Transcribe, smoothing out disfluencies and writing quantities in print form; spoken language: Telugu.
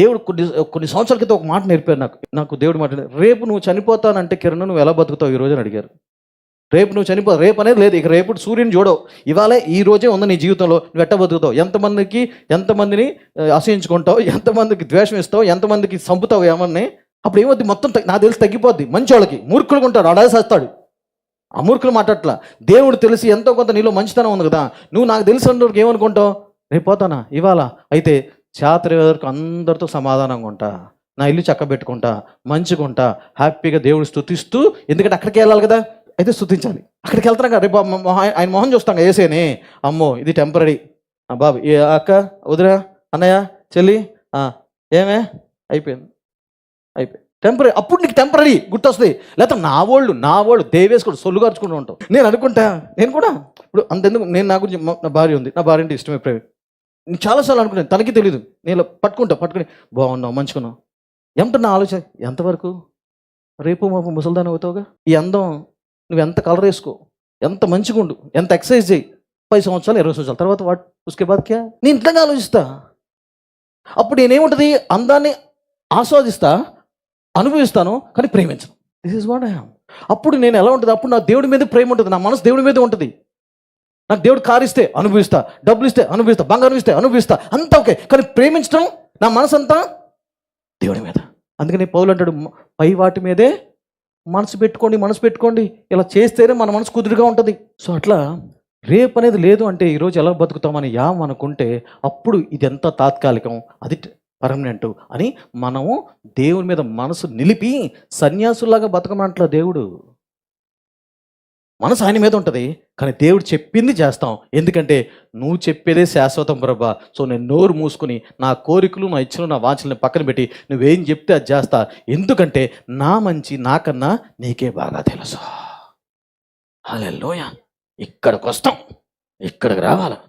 దేవుడు కొన్ని కొన్ని సంవత్సరాల క్రితం ఒక మాట నేర్పారు నాకు దేవుడు మాట, రేపు నువ్వు చనిపోతానంటే కిరణ్ నువ్వు ఎలా బతుకుతావు ఈ రోజు అని అడిగారు. రేపు నువ్వు రేపు అనేది లేదు, ఇక రేపు సూర్యుని చూడవు, ఇవాళే ఈ రోజే ఉంది నీ జీవితంలో, నువ్వు ఎట్ట బతుకుతావు, ఎంతమందిని అసహించుకుంటావు, ఎంతమందికి ద్వేషం ఇస్తావు, ఎంతమందికి చంపుతావు ఏమన్నా. అప్పుడు ఏమవుద్ది, మొత్తం నాకు తెలిసి తగ్గిపోద్ది. మంచి వాళ్ళకి మూర్ఖులుగా ఉంటాడు, అడాది చేస్తాడు. ఆ మూర్ఖులు మాట్లాడట్లా. దేవుడు తెలిసి ఎంతో కొంత నీలో మంచితనం ఉంది కదా, నువ్వు నాకు తెలిసినందుకు ఏమనుకుంటావు, రేపు పోతానా ఇవాళ అయితే చేతరి వరకు అందరితో సమాధానంగా ఉంటా, నా ఇల్లు చక్కబెట్టుకుంటా, మంచిగా ఉంటా, హ్యాపీగా దేవుడు స్తుతిస్తూ, ఎందుకంటే అక్కడికి వెళ్ళాలి కదా, అయితే స్తుతించాలి. అక్కడికి వెళ్తాను కదా, రేపు ఆయన మొహం చూస్తాం కదా, వేసేనే అమ్మో ఇది టెంపరీ, బాబు ఏ అక్క వదిరా అన్నయ్య చెల్లి ఏమే అయిపోయింది టెంపరీ. అప్పుడు నీకు టెంపరీ గుర్తొస్తుంది. లేకపోతే నా వాళ్ళు దేవేసుకుని సొల్లు ఖర్చుకుంటూ ఉంటాం. నేను అనుకుంటా, నేను కూడా ఇప్పుడు అంతెందుకు, నేను నా గురించి నా భార్య ఉంది, నా భార్య అంటే ఇష్టమే ప్రేమ. నేను చాలాసార్లు అనుకున్నాను, తనకి తెలియదు, నేను పట్టుకుని బాగున్నావు మంచుకున్నావు ఏమంటున్నా ఆలోచన, ఎంతవరకు రేపు మాపు ముసల్దాని అవుతావుగా, ఈ అందం నువ్వు ఎంత కలర్ వేసుకో, ఎంత మంచిగా ఉండు, ఎంత ఎక్సర్సైజ్ చేయి, 10 సంవత్సరాలు 20 సంవత్సరాల తర్వాత వాట్ ఉస్కే బాద్ క్యా, నేను ఇంట్లోనే ఆలోచిస్తా. అప్పుడు నేనేముంటుంది, అందాన్ని ఆస్వాదిస్తా, అనుభవిస్తాను, కానీ ప్రేమించను. This is what I am. అప్పుడు నేను ఎలా ఉంటుంది, అప్పుడు నా దేవుడి మీద ప్రేమ ఉంటుంది, నా మనసు దేవుడి మీద ఉంటుంది. నాకు దేవుడు కారు ఇస్తే అనుభవిస్తా, డబ్బులు ఇస్తే అనుభవిస్తా, బంగారం ఇస్తే అనుభవిస్తా, అంతా ఓకే, కానీ ప్రేమించడం నా మనసు అంతా దేవుడి మీద. అందుకని పౌలు అంటాడు, పై వాటి మీదే మనసు పెట్టుకోండి, ఇలా చేస్తేనే మన మనసు కుదురుగా ఉంటుంది. సో అట్లా రేపు అనేది లేదు అంటే ఈరోజు ఎలా బతుకుతామని అనుకుంటే అప్పుడు ఇదంతా తాత్కాలికం, అది పర్మనెంట్ అని మనము దేవుని మీద మనసు నిలిపి సన్యాసులాగా బతకమంటలా. దేవుడు మనసు ఆయన మీద ఉంటుంది, కానీ దేవుడు చెప్పింది చేస్తాం. ఎందుకంటే నువ్వు చెప్పేదే శాశ్వతం ప్రభా. సో నేను నోరు మూసుకుని నా కోరికలు, నా ఇచ్చలు, నా వాంఛలను పక్కన పెట్టి నువ్వేం చెప్తే అది చేస్తా. ఎందుకంటే నా మంచి నాకన్నా నీకే బాగా తెలుసు. హల్లెలూయా. ఇక్కడికి వస్తాం, ఇక్కడికి రావాలి.